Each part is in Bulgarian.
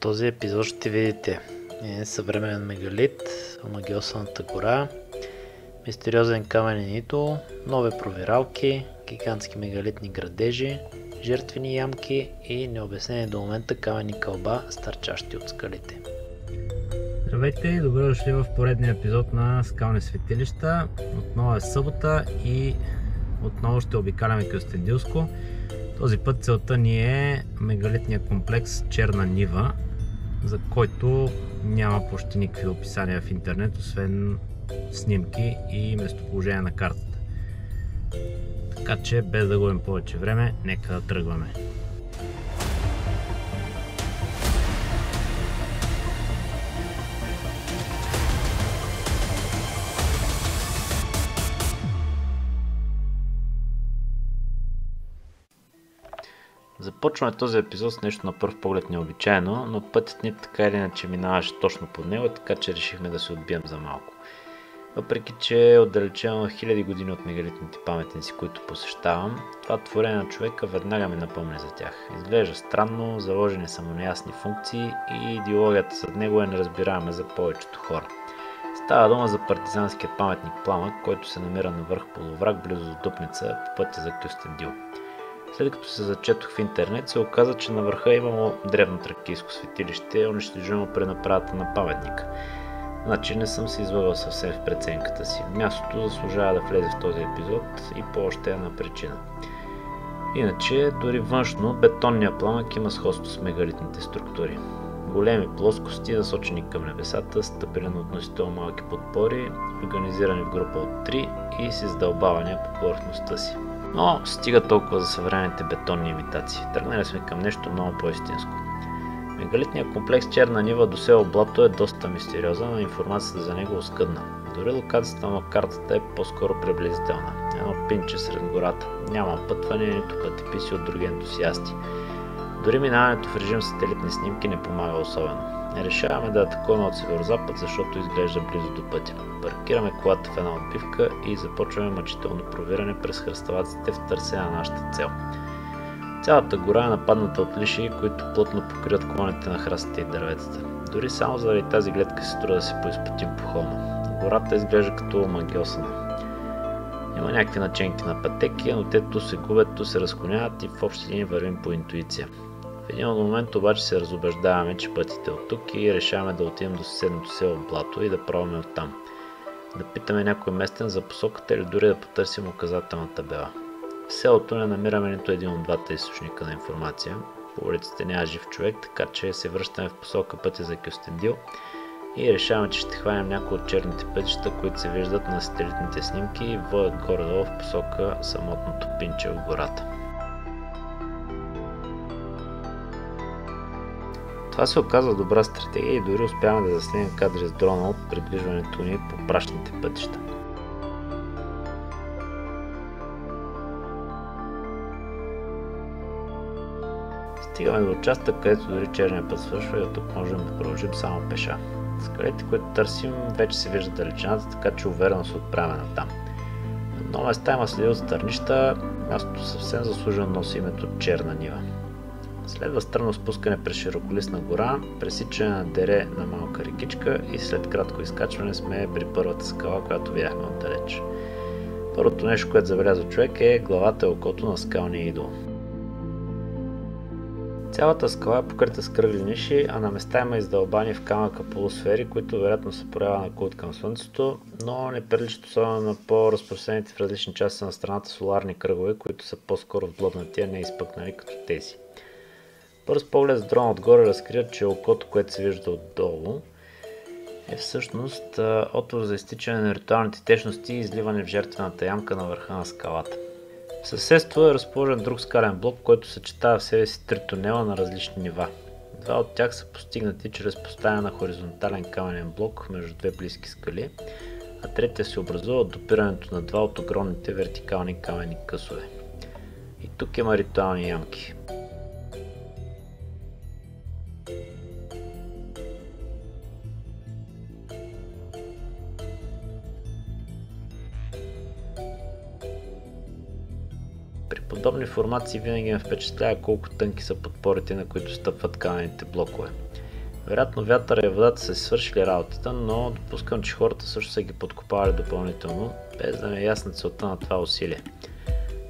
този епизод ще видите съвременен мегалит, омагьосаната гора, мистериозен каменен идол, нови провиралки, гигантски мегалитни градежи, жертвени ямки и необяснени до момента каменни кълба, стърчащи от скалите. Здравейте и добре дошли в поредния епизод на Скални светилища. Отново е събота и отново ще обикаляме Кюстендилско. Този път целта ни е мегалитния комплекс Черна Нива, за който няма почти никакви описания в интернет, освен снимки и местоположение на картата. Така че без да губим повече време, нека да тръгваме. Започваме този епизод с нещо на пръв поглед необичайно, но пътят ни така или иначе минаваше точно под него, така че решихме да се отбием за малко. Въпреки че е отдалечено хиляди години от мегалитните паметници, които посещавам, това творение на човека веднага ми напомня за тях. Изглежда странно, заложени са му неясни функции и идеологията зад него е неразбираема за повечето хора. Става дума за партизанския паметник Пламък, който се намира на върх полувраг близо до Дупница по пътя за Кюстендил. След като се зачетох в интернет, се оказа, че на върха имало древно тракийско светилище, унищожено при направата на паметника. Значи не съм се излъгал съвсем в преценката си. Мястото заслужава да влезе в този епизод и по още една причина. Иначе, дори външно, бетонният пламък има сходство с мегалитните структури. Големи плоскости, насочени към небесата, стъпени на относително малки подпори, организирани в група от 3 и с издълбавания по повърхността си. Но стига толкова за съвременните бетонни имитации. Тръгнали сме към нещо много по-истинско. Мегалитният комплекс Черна Нива до село Блато е доста мистериозен, а информацията за него оскъдна. Дори локацията на картата е по-скоро приблизителна. Едно пинче сред гората. Няма пътване, нито пътеписи от други ентусиасти. Дори минаването в режим сателитни снимки не помага особено. Решаваме да атакуваме от северозапад, защото изглежда близо до пътя. Паркираме колата в една отбивка и започваме мъчително провиране през хръсталаците в търсене на нашата цел. Цялата гора е нападната от лишии, които плътно покриват клоните на храстите и дърветата. Дори само заради тази гледка се струва да се поизпътим по холма. Гората изглежда като омагьосана. Има някакви наченки на пътеки, но те ту се губят, ту се разклоняват и в общи линии вървим по интуиция. В един момент обаче се разубеждаваме, че пътят е от тук и решаваме да отидем до съседното село Блато и да пробваме оттам. Да питаме някой местен за посоката или дори да потърсим указателна табела. В селото не намираме нито един от двата източника на информация. По улиците няма жив човек, така че се връщаме в посока пътя за Кюстендил и решаваме, че ще хванем някои от черните пътища, които се виждат на сателитните снимки и водят горе-долу в посока самотното пинче в гората. Това се оказва добра стратегия и дори успяваме да заснемем кадри с дрона от придвижването ни по прашните пътища. Стигаме до участък, където дори черния път свършва и от тук можем да продължим само пеша. Скалите, които търсим, вече се вижда далечината, така че уверено се отправяме натам. На много места има следи от стърнища, мястото съвсем заслужено носи името Черна Нива. Следва странно спускане през широколистна гора, пресичане на дере на малка рекичка и след кратко изкачване сме при първата скала, която видяхме отдалеч. Първото нещо, което забелязва човек е главата и окото на скалния идол. Цялата скала е покрита с кръгли ниши, а на места има издълбани в камъка полусфери, които вероятно са проява на култ към Слънцето, но не приличат особено на по-разпространените в различни части на страната соларни кръгове, които са по-скоро вдлъбнати, а не изпъкнали като тези. Бърз поглед с дрон отгоре разкрият, че окото, което се вижда отдолу, е всъщност отвор за изтичане на ритуалните течности и изливане в жертвената ямка на върха на скалата. В съседство е разположен друг скален блок, който съчетава в себе си три тунела на различни нива. Два от тях са постигнати чрез поставяне на хоризонтален каменен блок между две близки скали, а третия се образува от допирането на два от огромните вертикални каменни късове. И тук има ритуални ямки. При подобни формации винаги ме впечатлява колко тънки са подпорите, на които стъпват каменните блокове. Вероятно вятъра и водата са си свършили работата, но допускам, че хората също са ги подкопавали допълнително, без да ми е ясна целта на това усилие.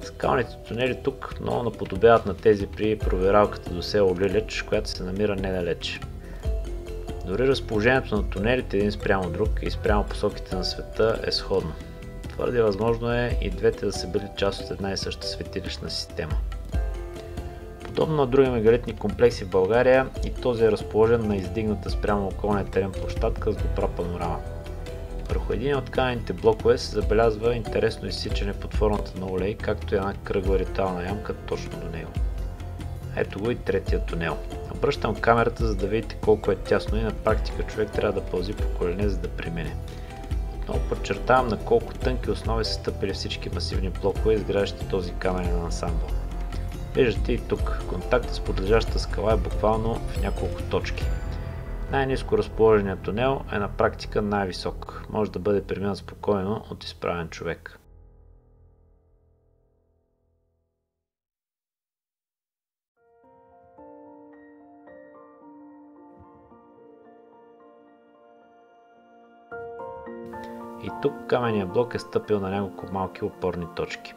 Скалните тунели тук много наподобяват на тези при провералката до село Лилеч, която се намира недалеч. Дори разположението на тунелите един спрямо друг и спрямо посоките на света е сходно. Твърде възможно е и двете да са били част от една и съща светилищна система. Подобно на други мегалитни комплекси в България, и този е разположен на издигната спрямо околния терен площадка с добра панорама. Върху един от каменните блокове се забелязва интересно изсичане под формата на олей, както и една кръгла ритуална ямка точно до него. Ето го и третия тунел. Обръщам камерата, за да видите колко е тясно и на практика човек трябва да пълзи по колене, за да премине. Отново подчертавам на колко тънки основи са стъпили всички масивни блокове, изграждащи този каменен ансамбъл. Виждате и тук, контактът с подлежащата скала е буквално в няколко точки. Най-ниско разположеният тунел е на практика най-висок. Може да бъде преминат спокойно от изправен човек. И тук каменният блок е стъпил на няколко малки опорни точки.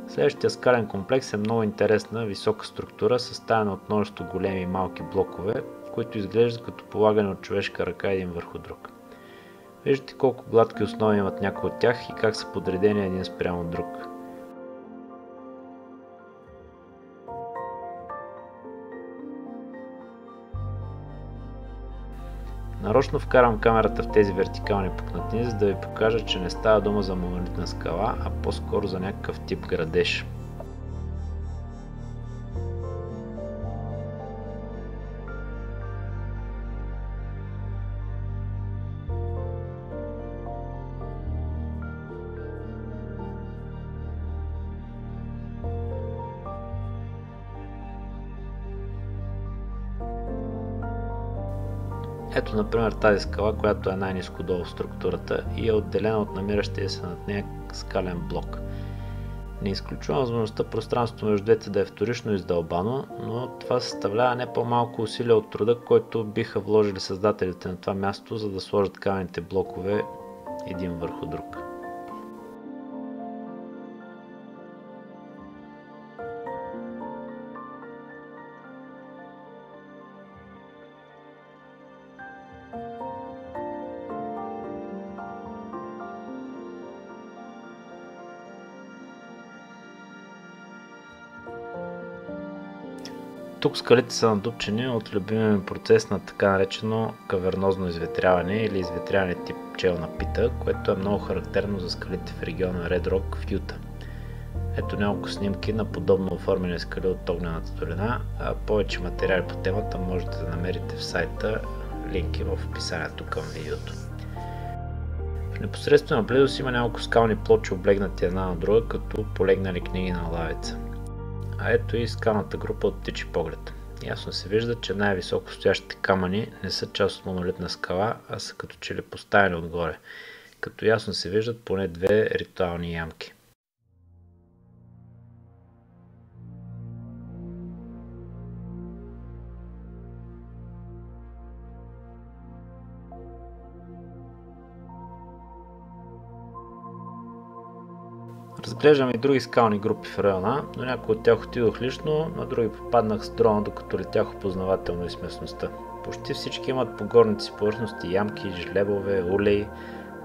Следващия скален комплекс е много интересна висока структура, съставена от множество големи и малки блокове, които изглеждат като полагане от човешка ръка един върху друг. Виждате колко гладки основи имат някои от тях и как са подредени един спрямо друг. Нарочно вкарам камерата в тези вертикални пукнатини, за да ви покажа, че не става дума за монолитна скала, а по-скоро за някакъв тип градеж. Ето например тази скала, която е най-ниско долу в структурата и е отделена от намиращия се над нея скален блок. Не изключвам възможността пространството между двете да е вторично издълбано, но това съставлява не по-малко усилие от труда, който биха вложили създателите на това място, за да сложат каменните блокове един върху друг. Тук скалите са надупчени от любимия ми процес на така наречено кавернозно изветряване или изветряване тип челна пита, което е много характерно за скалите в региона Ред Рок в Юта. Ето няколко снимки на подобно оформени скали от огнената долина, а повече материали по темата можете да намерите в сайта, линки в описанието към видеото. В непосредствена близост има няколко скални плочи, облегнати една на друга, като полегнали книги на лавица. А ето и скалната група от птичи поглед. Ясно се вижда, че най-високо стоящите камъни не са част от монолитна скала, а са като че ли поставени отгоре, като ясно се виждат поне две ритуални ямки. Разглеждам и други скални групи в района, но някои от тях отидох лично, на други попаднах с дрона, докато летях опознавателно из местността. Почти всички имат по горните си повърхности ямки, жлебове, улей.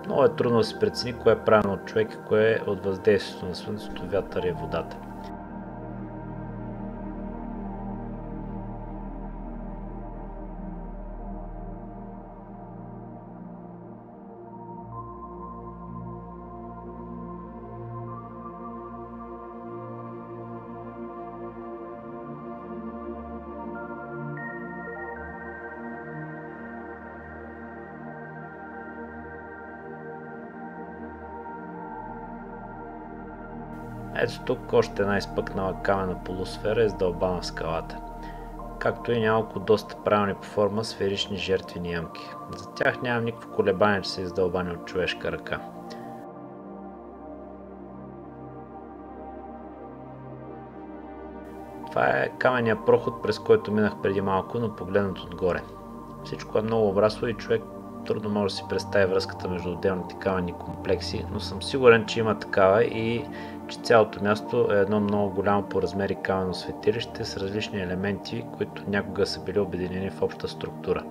Много е трудно да се прецени кое е правено от човек и кое е от въздействието на слънцето, вятъра и водата. Ето тук още една изпъкнала камена полусфера, издълбана в скалата. както и няколко доста правилни по форма сферични жертвени ямки. За тях нямам никакво колебание, че са издълбани от човешка ръка. Това е каменния проход, през който минах преди малко, но погледнат отгоре. Всичко е много обрасло и човек трудно може да си представи връзката между отделните каменни комплекси, но съм сигурен, че има такава и че цялото място е едно много голямо по размери каменно светилище с различни елементи, които някога са били обединени в обща структура.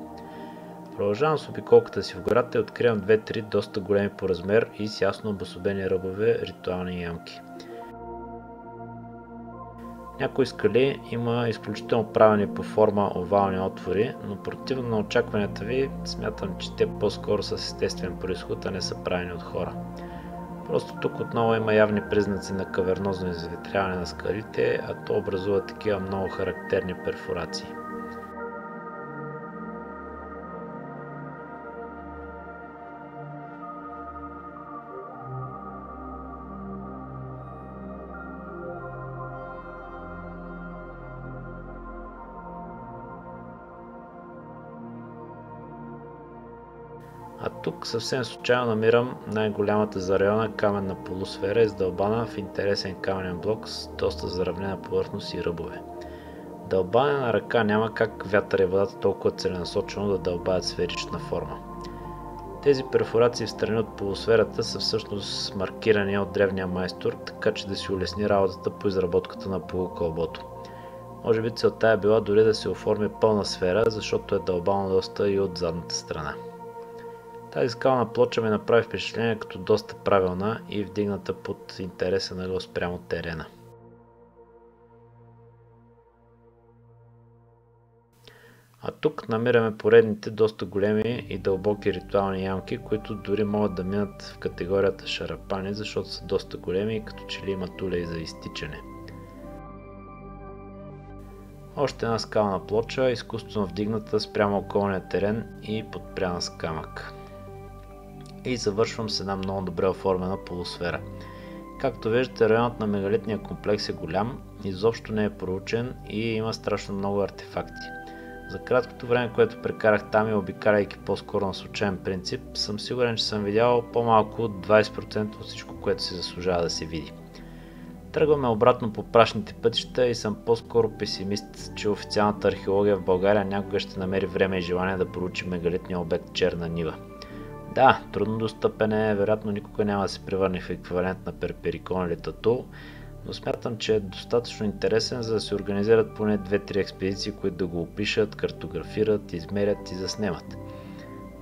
Продължавам с обиколката си в гората и откривам 2-3 доста големи по размер и с ясно обособени ръбове ритуални ямки. Някои скали има изключително правилни по форма овални отвори, но противно на очакванията ви, смятам, че те по-скоро са с естествен произход, а не са правени от хора. Просто тук отново има явни признаци на кавернозно изветряване на скалите, а то образува такива много характерни перфорации. А тук съвсем случайно намирам най-голямата за района каменна полусфера, издълбана в интересен каменен блок с доста заравнена повърхност и ръбове. Дълбане на ръка няма как вятър и водата толкова целенасочено да дълбаят сферична форма. Тези перфорации в страни от полусферата са всъщност маркирани от древния майстор, така че да си улесни работата по изработката на полукълбото. Може би целта е била дори да се оформи пълна сфера, защото е дълбано доста и от задната страна. Тази скална плоча ми направи впечатление като доста правилна и вдигната под интереса на ъгъл спрямо терена. А тук намираме поредните доста големи и дълбоки ритуални ямки, които дори могат да минат в категорията шарапани, защото са доста големи и като че ли имат улей за изтичане. Още една скална плоча, изкуствено вдигната спрямо околния терен и подпряна с камък. И завършвам с една много добре оформена полусфера. Както виждате, районът на мегалитния комплекс е голям, изобщо не е проучен и има страшно много артефакти. За краткото време, което прекарах там и обикаляйки по-скоро на случайен принцип, съм сигурен, че съм видял по-малко от 20% от всичко, което се заслужава да се види. Тръгваме обратно по прашните пътища и съм по-скоро песимист, че официалната археология в България някога ще намери време и желание да проучи мегалитния обект Черна нива. Да, трудно достъпен е, вероятно никога няма да се превърне в еквивалент на Перперикон или Татул, но смятам, че е достатъчно интересен, за да се организират поне 2-3 експедиции, които да го опишат, картографират, измерят и заснемат.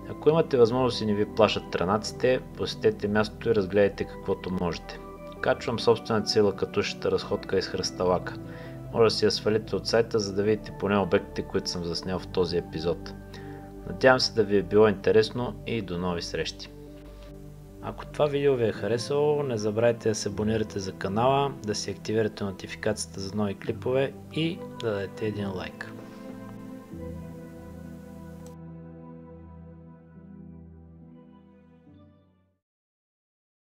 Ако имате възможност и не ви плашат трънаците, посетете мястото и разгледайте каквото можете. Качвам собствената си лъкатушата разходка из Хръсталака. Може да си я свалите от сайта, за да видите поне обектите, които съм заснел в този епизод. Надявам се да ви е било интересно и до нови срещи! Ако това видео ви е харесало, не забравяйте да се абонирате за канала, да си активирате нотификацията за нови клипове и да дадете един лайк.